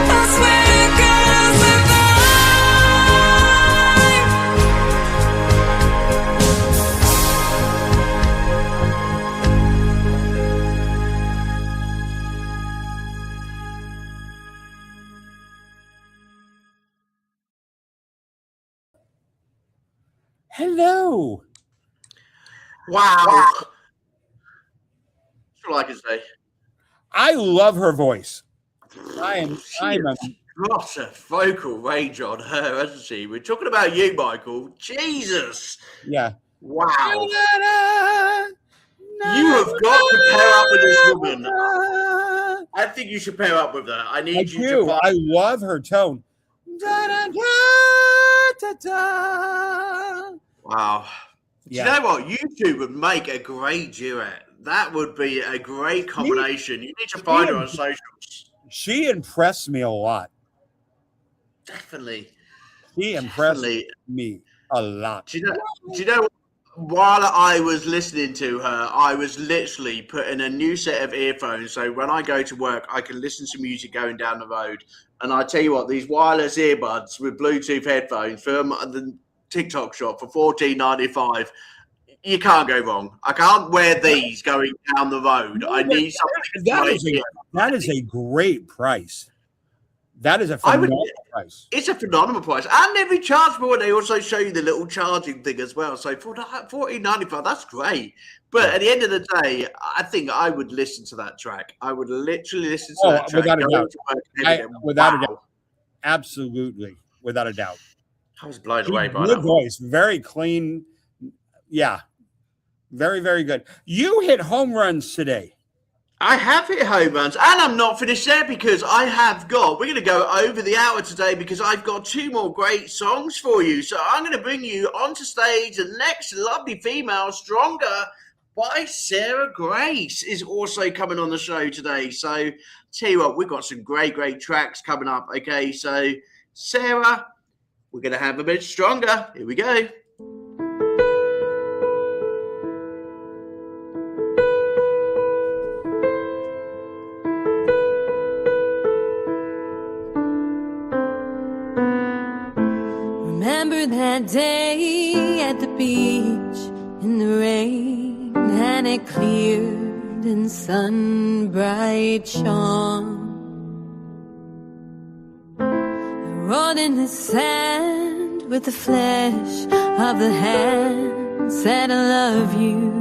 I swear to God I'll survive. Hello. Wow. That's all I can say. I love her voice. I'm a, Got a vocal range on her, hasn't she? We're talking about you, Michael. Jesus. yeah. Wow. You have got to pair up with this woman. I think you should pair up with her. I I need you do. to find. I love her tone. Da, da, da, da, da. Wow. Yeah. Do you know what? You two would make a great duet. That would be a great combination. You need to find her on socials. She impressed me a lot. Definitely. She impressed Definitely. me a lot. Do you know, while I was listening to her, I was literally putting a new set of earphones. So when I go to work, I can listen to music going down the road. And I tell you what, these wireless earbuds with Bluetooth headphones from the TikTok shop for $14.95. You can't go wrong. I can't wear these going down the road. I need something. That is a great price. That is a phenomenal price. It's a phenomenal price. And every charge board, they also show you the little charging thing as well. So for $14.95, that's great. But at the end of the day, I think I would listen to that track. I would literally listen to that track. Without a doubt. Without a doubt. Wow. Absolutely. Without a doubt. I was blown away by Good that. voice. Very clean. Yeah. Very, very good. You hit home runs today. I have hit home runs, and I'm not finished there because we're going to go over the hour today because I've got two more great songs for you. So I'm going to bring you onto stage. The next lovely female, Stronger by Sarah Grace, is also coming on the show today. So tell you what, we've got some great, great tracks coming up. Okay, so Sarah, we're going to have a bit Stronger. Here we go. Remember that day at the beach in the rain, and it cleared in sun bright shone. I rolled in the sand with the flesh of the hand, said I love you.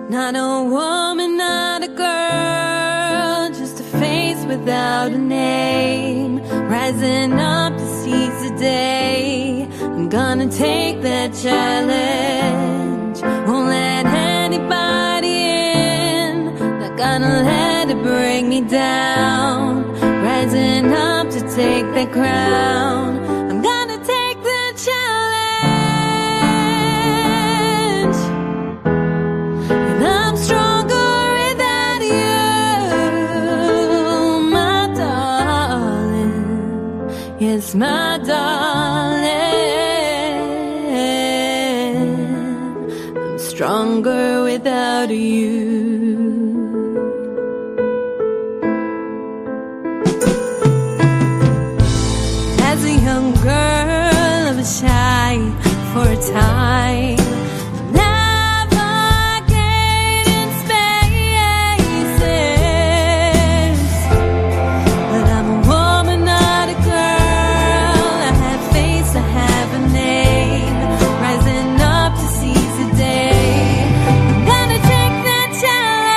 Not a woman, not a girl, just a face without a name, rising up to seize the day. I'm gonna take that challenge. gonna let it bring me down. Rising up to take the crown. I'm gonna take the challenge. And I'm stronger without you, my darling. Yes, my darling. I'm stronger without you. As a young girl, I was shy for a time. Navigating spaces. But I'm a woman, not a girl. I have face, I have a name. Rising up to seize the day. I'm gonna take that challenge.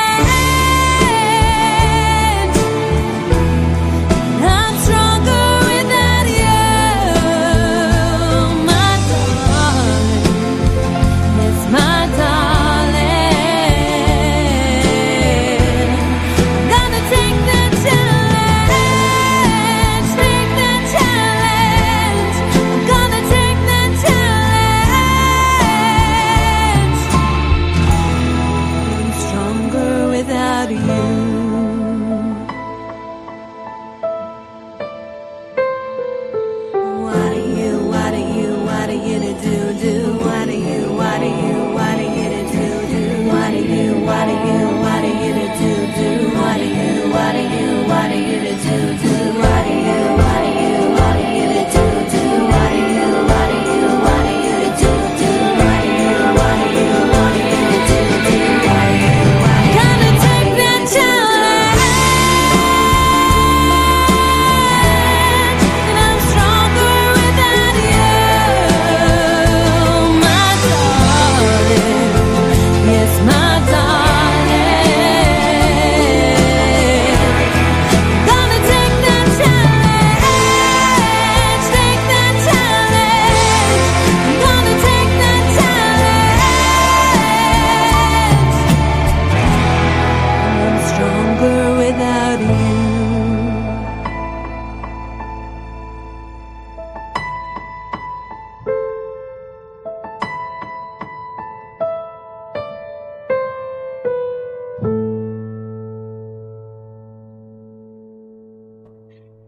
And I'm stronger without you, my darling. Yes, my darling. I'm gonna take that challenge. Take that challenge. I'm gonna take that challenge. I'm stronger without you. What are you to do? What are you to do? What are you to do? What are you to do? What are you to do? What are you to do? What are you to do? Gonna take that challenge, and I'm stronger without you, my darling. Yes, my darling. Gonna take that challenge, take that challenge. I'm gonna take that challenge. I'm stronger without you.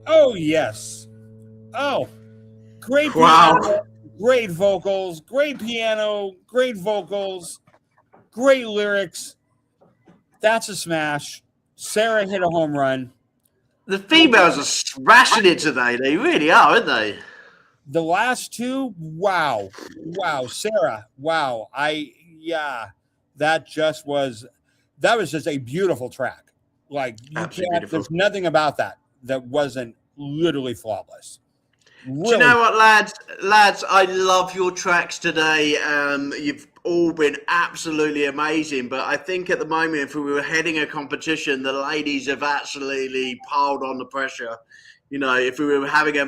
Oh, yes. Oh, great Wow. piano, great vocals, great piano, great vocals, great lyrics. That's a smash. Sarah hit a home run. The females are smashing it today. They really are, aren't they? The last two, wow. Wow. Sarah, wow. That was just a beautiful track. Like, Absolutely beautiful. there's nothing about that wasn't literally flawless. Really. Do you know what, lads? Lads, I love your tracks today. You've all been absolutely amazing. But I think at the moment, if we were heading a competition, the ladies have absolutely piled on the pressure. You know, if we were having a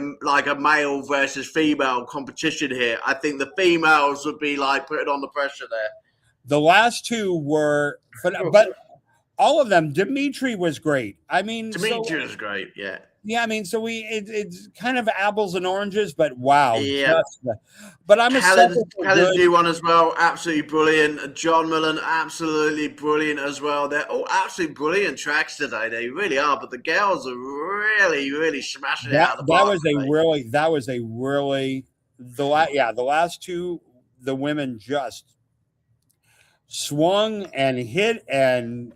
male versus female competition here, I think the females would be like putting on the pressure there. The last two were, but all of them. Dimitri was great. I mean, Dimitri was great. Yeah. Yeah, I mean, so it's kind of apples and oranges, but wow. Yeah. But I'm Helen's new one as well, absolutely brilliant. John Mullen, absolutely brilliant as well. They're all absolutely brilliant tracks today. They really are. But the girls are really, really smashing it out of the park. The last two, the women just swung and hit and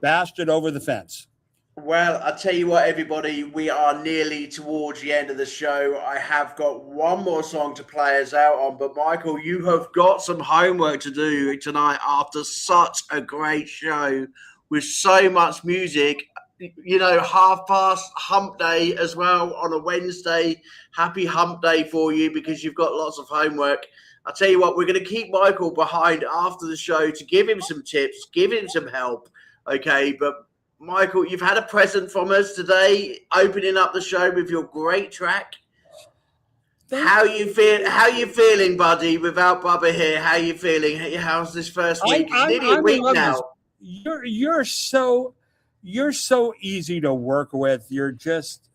bashed it over the fence. Well, I'll tell you what, everybody, we are nearly towards the end of the show. I have got one more song to play us out on, but Michael, you have got some homework to do tonight after such a great show with so much music. You know, past hump day as well on a Wednesday. Happy hump day for you because you've got lots of homework. I'll tell you what, we're going to keep Michael behind after the show to give him some tips, give him some help, okay? But Michael, you've had a present from us today, opening up the show with your great track. How you feeling, buddy? Without Bubba here, how you feeling? How's this first week? It's nearly a week now. you're so easy to work with. You're just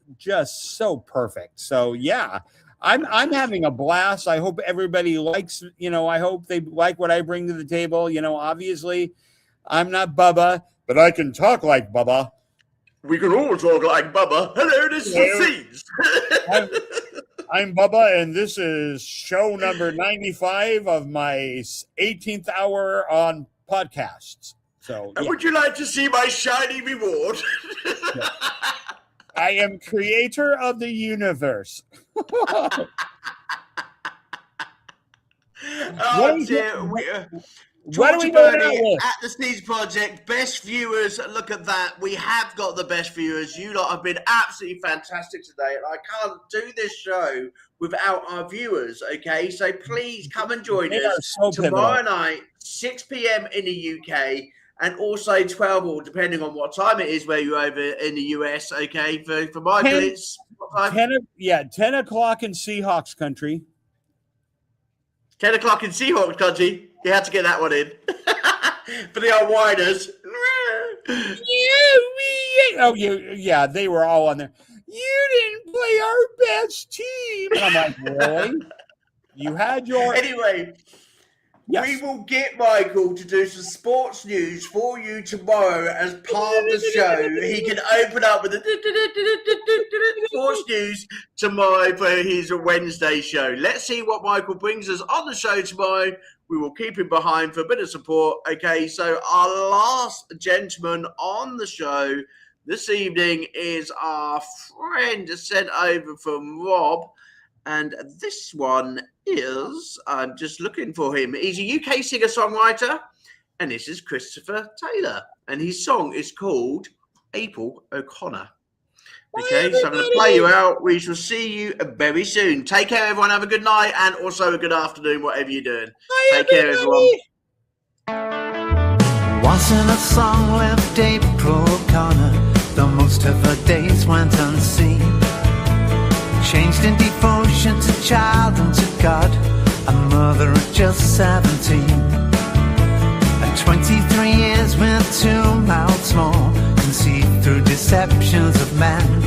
so perfect. So yeah, I'm having a blast. I hope everybody likes, I hope they like what I bring to the table. Obviously I'm not Bubba, but I can talk like Bubba. We can all talk like Bubba. Hello, this is the Seeds. I'm Bubba, and this is show number 95 of my 18th hour on podcasts. So, and would you like to see my shiny reward? Yeah. I am creator of the universe. Oh dear. What are we doing at the Seeds Project? Best viewers, look at that. We have got the best viewers. You lot have been absolutely fantastic today. And I can't do this show without our viewers, okay? So please come and join us tomorrow night, 6 p.m. in the UK, and also 12 or depending on what time it is where you're over in the US, okay? For Michael, it's 10 o'clock in Seahawks country. 10 o'clock in Seahawks country. You had to get that one in. For the old whiners. Oh, yeah, they were all on there. You didn't play our best team. And I'm like, really? You had your... Anyway, yes. We will get Michael to do some sports news for you tomorrow as part of the show. He can open up with the sports news tomorrow for his Wednesday show. Let's see what Michael brings us on the show tomorrow. We will keep him behind for a bit of support. Okay, so our last gentleman on the show this evening is our friend sent over from Rob. And this one is, I'm just looking for him. He's a UK singer-songwriter, and this is Christopher Taylor. And his song is called April O'Connor. Okay, so I'm going to play you out. We shall see you very soon. Take care, everyone. Have a good night and also a good afternoon, whatever you're doing. Take care, everyone. Once in a song left April O'Connor, though most of her days went unseen. Changed in devotion to child and to God, a mother at just 17. At 23 years with 2 mouths more, conceived through deceptions of man.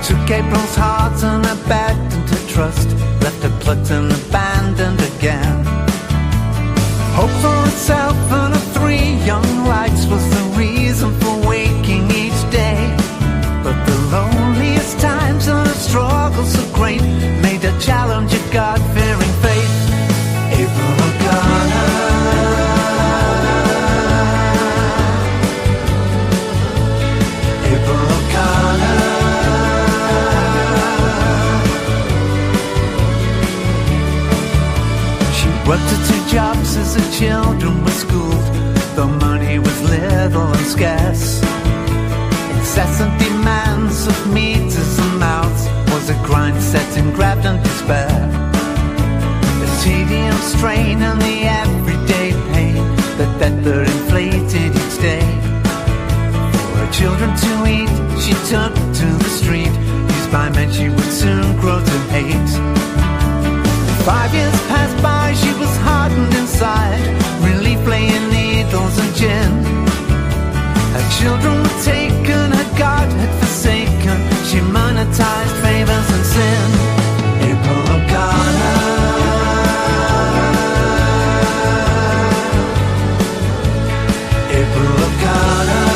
Took April's heart and abandoned her trust, left her plucked and abandoned again. Hope for herself and her 3 young lights was the reason for waking each day. But the loneliest times and the struggle so great made her challenge a God-fearing faith. April O'Connor, April O'Connor. She worked at 2 jobs as her children were schooled, though money was little and scarce. Incessant demands of meters and mouths was a grind set in graft and despair. The tedium, strain and the everyday pain, the debt that inflated each day. For her children to eat, she took to the street, used by men she would soon grow to hate. 5 years passed by, she was hardened inside, relief lay in needles and gin. Her children were taken, her God had forsaken. She monetized favors and sin. April O'Connor, April O'Connor.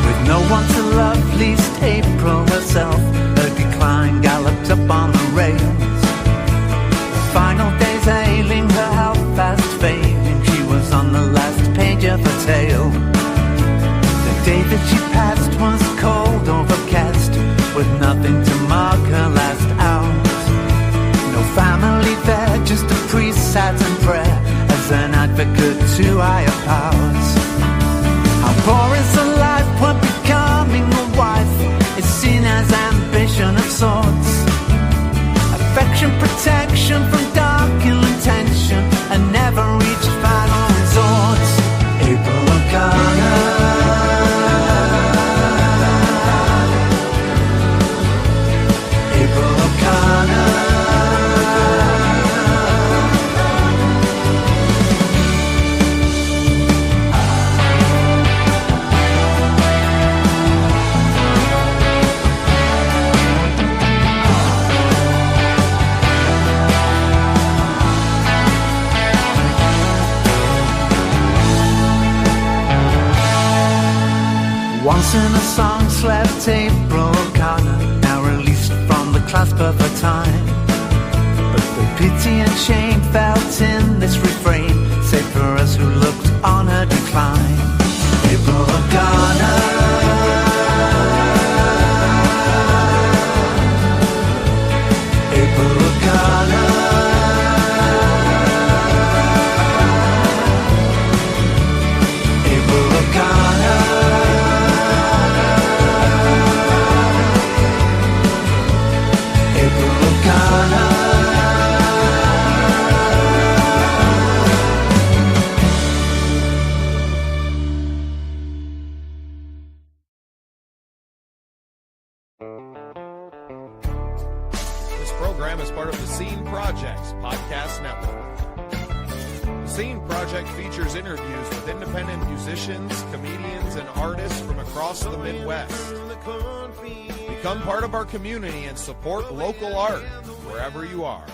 With no one to love, least April herself, her decline galloped up on the rails. Final days ailing, her health fast failing, she was on the last page of her tale. The day that she passed was cold, overcast, with nothing to mark her last hours. No family there, just a priest sat in prayer as an advocate to higher powers. How poor is the life when becoming a wife is seen as ambition of sorts. Affection, protection from dark ill intention, and never reach final resorts. April O'Connor, April O'Connor. Once in a song slept April O'Connor, now released from the clasp of her time. But the pity and shame felt in this refrain, save for us who looked on her decline. April O'Connor, April O'Connor, April O'Connor, April O'Connor. This program is part of the Scene Project's podcast network. The Scene Project features interviews with independent musicians, comedians, and artists from across the Midwest. Become part of our community and support local art wherever you are.